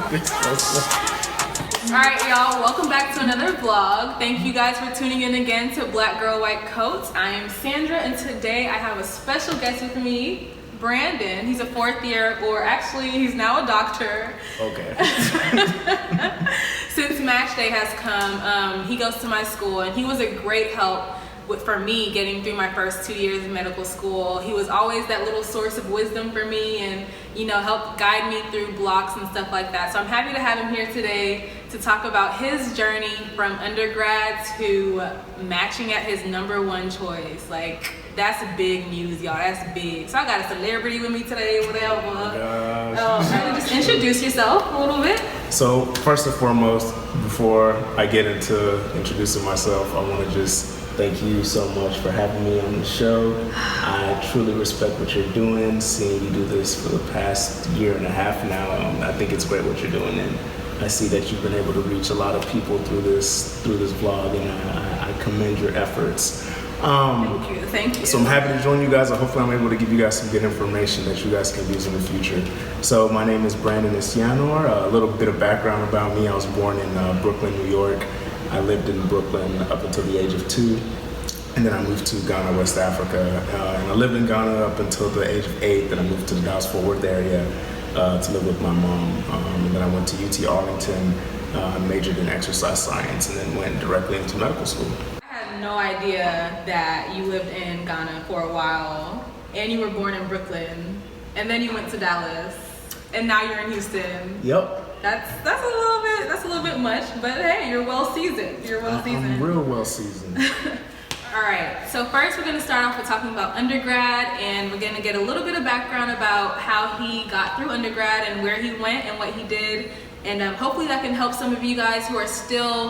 Alright, y'all, welcome back to another vlog. Thank you guys for tuning in again to Black Girl White Coats. I am Sandra, and today I have a special guest with me, Brandon. He's a fourth year, or actually, he's now a doctor. Okay. Since match day has come, he goes to my school, and he was a great help for me getting through my first 2 years of medical school. He was always that little source of wisdom for me and, you know, helped guide me through blocks and stuff like that. So I'm happy to have him here today to talk about his journey from undergrad to matching at his #1 choice. Like, that's big news, y'all. That's big. So I got a celebrity with me today, whatever. Oh my gosh. Just introduce yourself a little bit. So first and foremost, before I get into introducing myself, I want to just thank you so much for having me on the show. I truly respect what you're doing. Seeing you do this for the past year and a half now, I think it's great what you're doing, and I see that you've been able to reach a lot of people through this vlog, and I commend your efforts. Thank you. So I'm happy to join you guys. Hopefully I'm able to give you guys some good information that you guys can use in the future. So my name is Brandon BEsianor. A little bit of background about me. I was born in Brooklyn, New York. I lived in Brooklyn up until the age of 2, and then I moved to Ghana, West Africa. And I lived in Ghana up until the age of 8. Then I moved to the Dallas-Fort Worth area to live with my mom. And then I went to UT Arlington, majored in exercise science, and then went directly into medical school. I had no idea that you lived in Ghana for a while, and you were born in Brooklyn, and then you went to Dallas, and now you're in Houston. Yep. That's a little bit much, but hey, you're well seasoned. I'm real well seasoned. All right, so first we're gonna start off with talking about undergrad, and we're gonna get a little bit of background about how he got through undergrad and where he went and what he did. And hopefully that can help some of you guys who are still,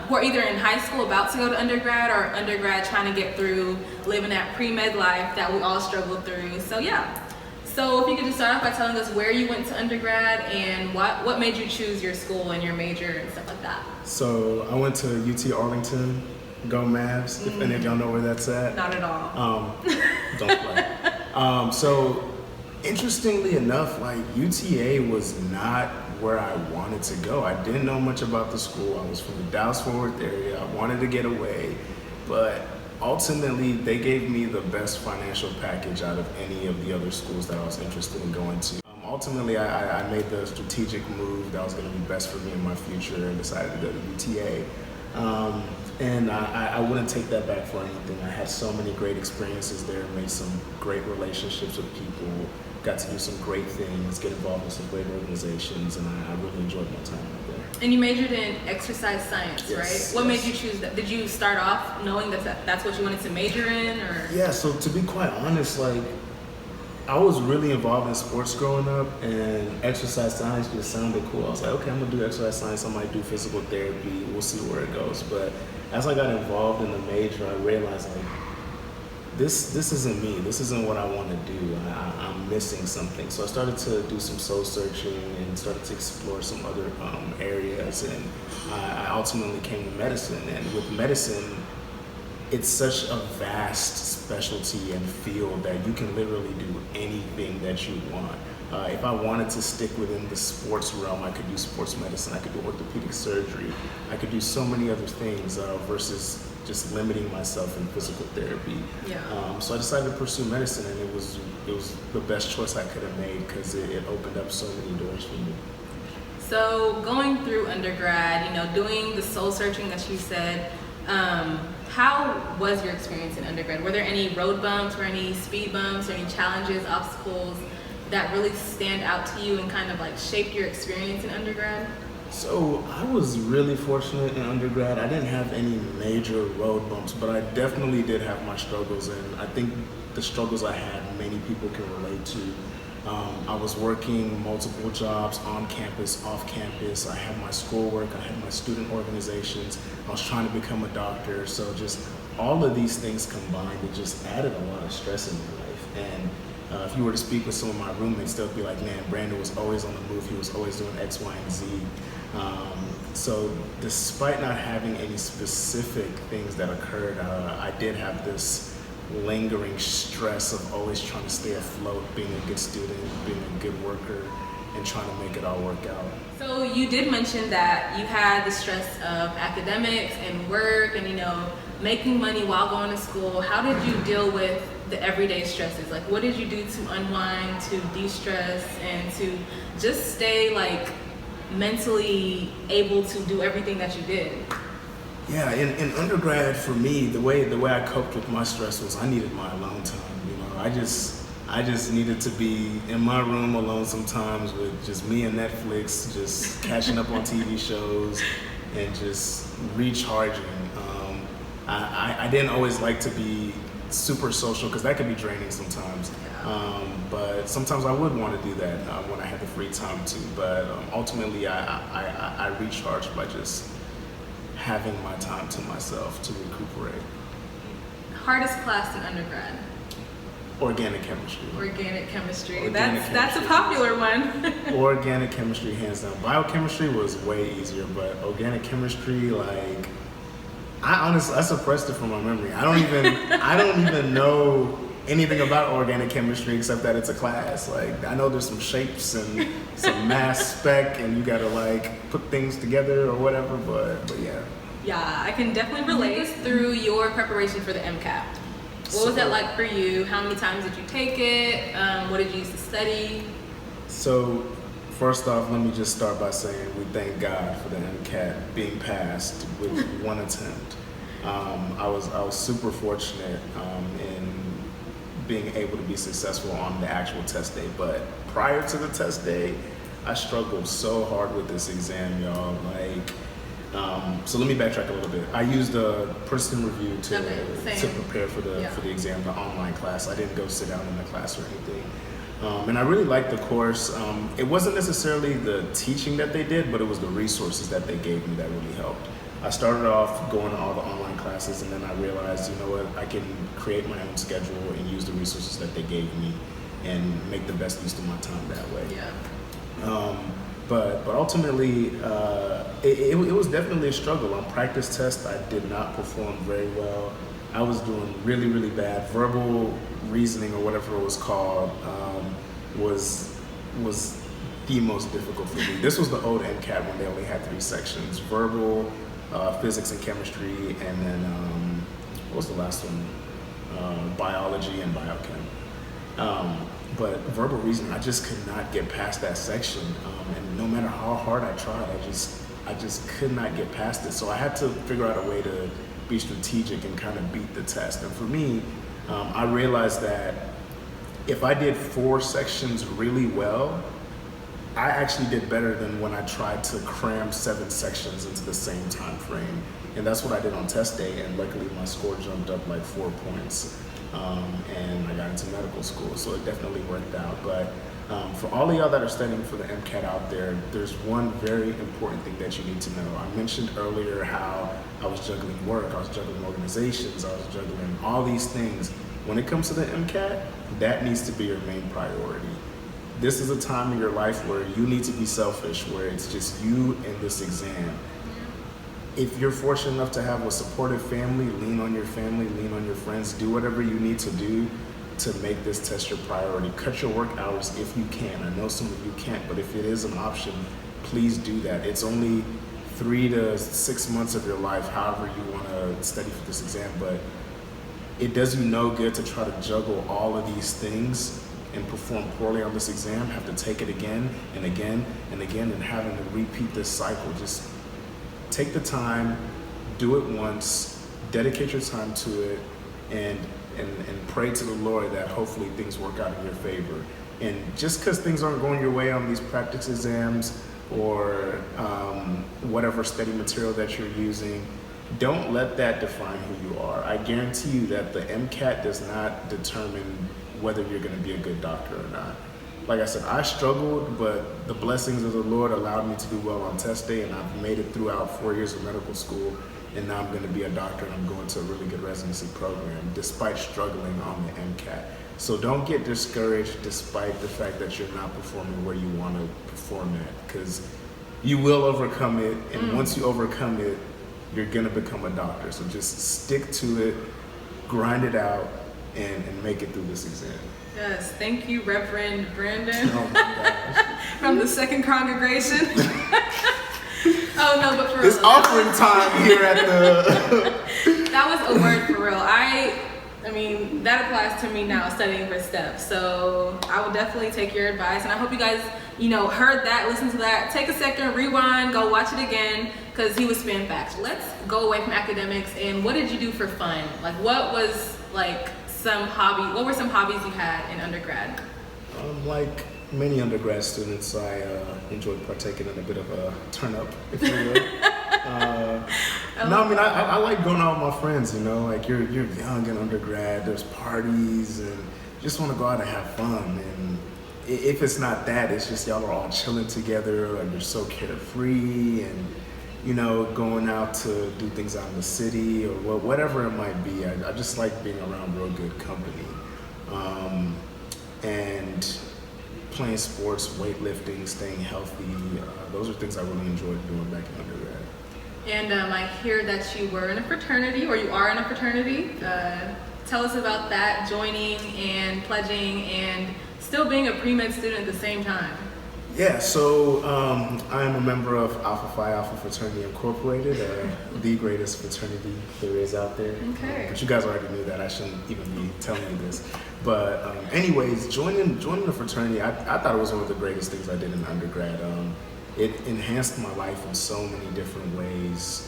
who are either in high school about to go to undergrad or undergrad trying to get through living that pre-med life that we all struggle through. So yeah. So if you could just start off by telling us where you went to undergrad and what made you choose your school and your major and stuff like that. So I went to UT Arlington, go Mavs, if any of y'all know where that's at. Not at all. Don't play. So interestingly enough, like UTA was not where I wanted to go. I didn't know much about the school. I was from the Dallas-Fort Worth area. I wanted to get away, but ultimately, they gave me the best financial package out of any of the other schools that I was interested in going to. Ultimately, I made the strategic move that was going to be best for me in my future and decided to go to UTA. And I wouldn't take that back for anything. I had so many great experiences there, made some great relationships with people, got to do some great things, get involved in some great organizations, and I really enjoyed my time out there. And you majored in exercise science, yes, right? What made you choose that? Did you start off knowing that that's what you wanted to major in, or? Yeah, so to be quite honest, like, I was really involved in sports growing up, and exercise science just sounded cool. I was like, okay, I'm gonna do exercise science, I might do physical therapy, we'll see where it goes. But as I got involved in the major, I realized, like, this isn't me. This isn't what I want to do. I'm missing something. So I started to do some soul searching and started to explore some other areas. And I ultimately came to medicine. And with medicine, it's such a vast specialty and field that you can literally do anything that you want. If I wanted to stick within the sports realm, I could do sports medicine, I could do orthopedic surgery, I could do so many other things versus just limiting myself in physical therapy. Yeah. So I decided to pursue medicine, and it was the best choice I could have made because it opened up so many doors for me. So going through undergrad, you know, doing the soul searching that you said, how was your experience in undergrad? Were there any road bumps or any speed bumps or any challenges, obstacles that really stand out to you and kind of like shaped your experience in undergrad? So I was really fortunate in undergrad. I didn't have any major road bumps, but I definitely did have my struggles, and I think the struggles I had, many people can relate to. I was working multiple jobs on campus, off campus. I had my schoolwork, I had my student organizations. I was trying to become a doctor. So just all of these things combined, it just added a lot of stress in my life. And if you were to speak with some of my roommates, they'll be like, man, Brandon was always on the move. He was always doing X, Y, and Z. So despite not having any specific things that occurred, I did have this lingering stress of always trying to stay afloat, being a good student, being a good worker. and trying to make it all work out. So you did mention that you had the stress of academics and work and, making money while going to school. How did you deal with the everyday stresses? Like, what did you do to unwind, to de-stress, and to just stay like mentally able to do everything that you did? Yeah, in undergrad for me, the way I coped with my stress was I needed my alone time. I just needed to be in my room alone sometimes with just me and Netflix, just catching up on TV shows and just recharging. I didn't always like to be super social because that could be draining sometimes. But sometimes I would want to do that when I had the free time to. But ultimately, I recharged by just having my time to myself to recuperate. Hardest class in undergrad? Organic chemistry. Organic chemistry. Organic that's a popular one. Organic chemistry, hands down. Biochemistry was way easier, but organic chemistry, like, I suppressed it from my memory. I don't even know anything about organic chemistry except that it's a class. Like, I know there's some shapes and some mass spec, and you gotta like put things together or whatever. But yeah. Yeah, I can definitely relate. Through your preparation for the Mcat, what was that like for you? How many times did you take it? What did you use to study? So, first off, let me just start by saying we thank God for the Mcat being passed with one attempt. I was super fortunate in being able to be successful on the actual test day. But prior to the test day, I struggled so hard with this exam, y'all. So let me backtrack a little bit. I used a Princeton Review to prepare for the exam, the online class. I didn't go sit down in the class or anything. And I really liked the course. It wasn't necessarily the teaching that they did, but it was the resources that they gave me that really helped. I started off going to all the online classes, and then I realized, you know what, I can create my own schedule and use the resources that they gave me and make the best use of my time that way. Yeah. But ultimately, it was definitely a struggle. On practice tests, I did not perform very well. I was doing really, really bad. Verbal reasoning, or whatever it was called, was the most difficult for me. This was the old Mcat when they only had 3 sections: verbal, physics and chemistry, and then what was the last one? Biology and biochem. But verbal reasoning, I just could not get past that section, and no matter how hard I tried, I just could not get past it. So I had to figure out a way to be strategic and kind of beat the test. And for me, I realized that if I did 4 sections really well, I actually did better than when I tried to cram 7 sections into the same time frame. And that's what I did on test day, and luckily my score jumped up like 4 points. And I got into medical school, so it definitely worked out. But for all of y'all that are studying for the Mcat out there, there's one very important thing that you need to know. I mentioned earlier how I was juggling work, I was juggling organizations, I was juggling all these things. When it comes to the Mcat, that needs to be your main priority. This is a time in your life where you need to be selfish, where it's just you and this exam. If you're fortunate enough to have a supportive family, lean on your family, lean on your friends, do whatever you need to do to make this test your priority. Cut your work hours if you can. I know some of you can't, but if it is an option, please do that. It's only 3 to 6 months of your life, however you want to study for this exam, but it does you no good to try to juggle all of these things and perform poorly on this exam, have to take it again and again and again, and having to repeat this cycle. Just take the time, do it once, dedicate your time to it, and pray to the Lord that hopefully things work out in your favor. And just because things aren't going your way on these practice exams or whatever study material that you're using, don't let that define who you are. I guarantee you that the Mcat does not determine whether you're going to be a good doctor or not. Like I said, I struggled, but the blessings of the Lord allowed me to do well on test day, and I've made it throughout 4 years of medical school, and now I'm going to be a doctor, and I'm going to a really good residency program, despite struggling on the Mcat. So don't get discouraged despite the fact that you're not performing where you want to perform at, because you will overcome it, and once you overcome it, you're going to become a doctor. So just stick to it, grind it out, and make it through this exam. Yes, thank you, Reverend Brandon. Oh my gosh. From the second congregation. Oh no, but for real. It's offering time here at the... That was a word for real. I mean, that applies to me now, studying for STEP. So I will definitely take your advice, and I hope you guys, heard that, listened to that. Take a second, rewind, go watch it again, because he was spitting facts. Let's go away from academics, and what did you do for fun? Like, what was what were some hobbies you had in undergrad? Like many undergrad students, I enjoyed partaking in a bit of a turn up, if you will. I like going out with my friends, like you're young in undergrad, there's parties, and you just want to go out and have fun. And if it's not that, it's just y'all are all chilling together and you're so carefree and, going out to do things out in the city or whatever it might be. I just like being around real good company. And playing sports, weightlifting, staying healthy, those are things I really enjoyed doing back in undergrad. And I hear that you were in a fraternity, or you are in a fraternity. Tell us about that, joining and pledging and still being a pre-med student at the same time. Yeah, so I am a member of Alpha Phi Alpha Fraternity Incorporated, the greatest fraternity there is out there. Okay. But you guys already knew that. I shouldn't even be telling you this. But anyways, joining the fraternity, I thought it was one of the greatest things I did in undergrad. It enhanced my life in so many different ways.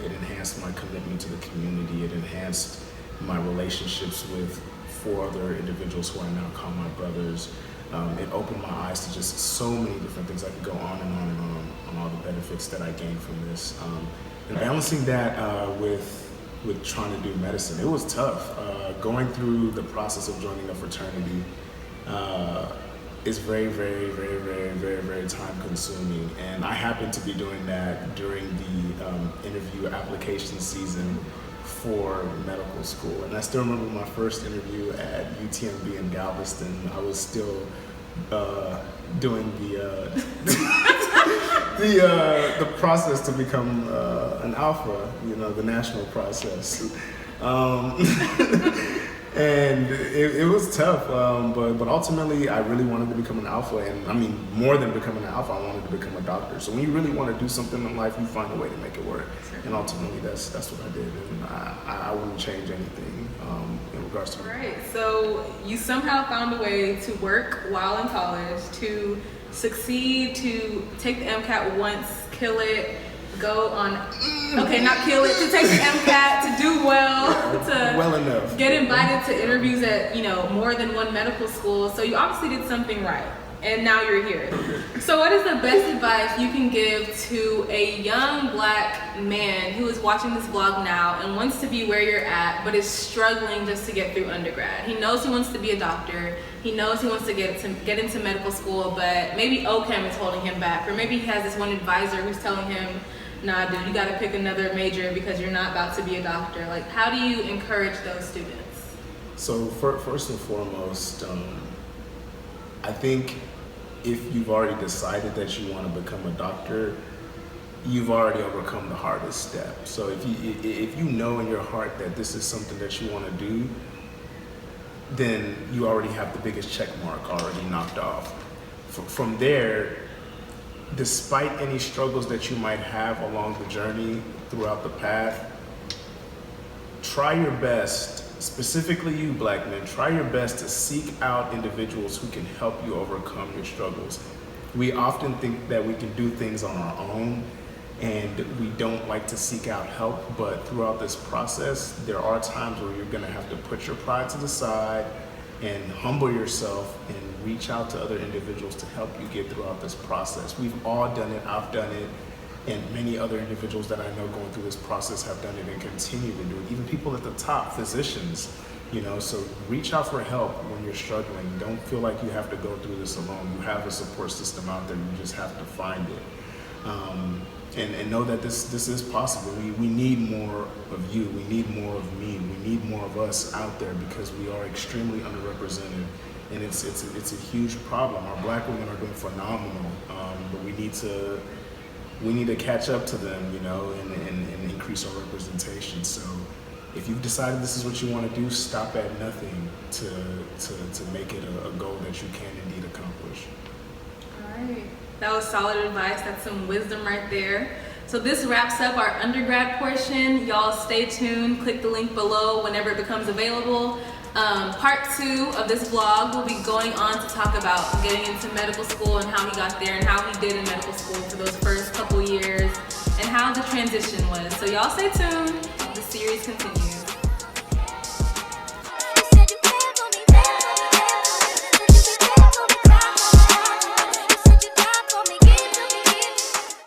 It enhanced my commitment to the community. It enhanced my relationships with 4 other individuals who I now call my brothers. It opened my eyes to just so many different things. I could go on and on and on all the benefits that I gained from this. And balancing that with trying to do medicine, it was tough. Going through the process of joining a fraternity is very, very, very, very, very, very time consuming. And I happened to be doing that during the interview application season for medical school. And I still remember my first interview at UTMB in Galveston. I was still doing the process to become an alpha, the national process. And it was tough, but ultimately I really wanted to become an alpha, and I mean more than becoming an alpha, I wanted to become a doctor. So when you really want to do something in life, you find a way to make it work. And ultimately that's what I did, and I wouldn't change anything in regards to Right, so you somehow found a way to work while in college, to succeed, to take the Mcat once, kill it, go on, not kill it, to take the Mcat, to do well enough, get invited to interviews at, more than one medical school. So you obviously did something right, and now you're here. So what is the best advice you can give to a young Black man who is watching this vlog now and wants to be where you're at, but is struggling just to get through undergrad? He knows he wants to be a doctor. He knows he wants to get into medical school, but maybe OChem is holding him back, or maybe he has this one advisor who's telling him, nah, dude, you got to pick another major because you're not about to be a doctor. Like, how do you encourage those students? So first and foremost, I think if you've already decided that you want to become a doctor, you've already overcome the hardest step. So if you know in your heart that this is something that you want to do, then you already have the biggest check mark already knocked off. From there, despite any struggles that you might have along the journey throughout the path, try your best, specifically you Black men, try your best to seek out individuals who can help you overcome your struggles. We often think that we can do things on our own and we don't like to seek out help, but throughout this process, there are times where you're gonna have to put your pride to the side and humble yourself and reach out to other individuals to help you get throughout this process. We've all done it, I've done it, and many other individuals that I know going through this process have done it and continue to do it. Even people at the top, physicians, so reach out for help when you're struggling. Don't feel like you have to go through this alone. You have a support system out there, you just have to find it. And know that this is possible. We need more of you, we need more of me, we need more of us out there because we are extremely underrepresented, and it's a huge problem. Our Black women are doing phenomenal, but we need to catch up to them, and increase our representation. So if you've decided this is what you want to do, stop at nothing to make it a goal that you can indeed accomplish. All right, that was solid advice. That's some wisdom right there. So this wraps up our undergrad portion. Y'all stay tuned. Click the link below whenever it becomes available. Part 2 of this vlog will be going on to talk about getting into medical school and how he got there and how he did in medical school for those first couple years and how the transition was. So y'all stay tuned. The series continues.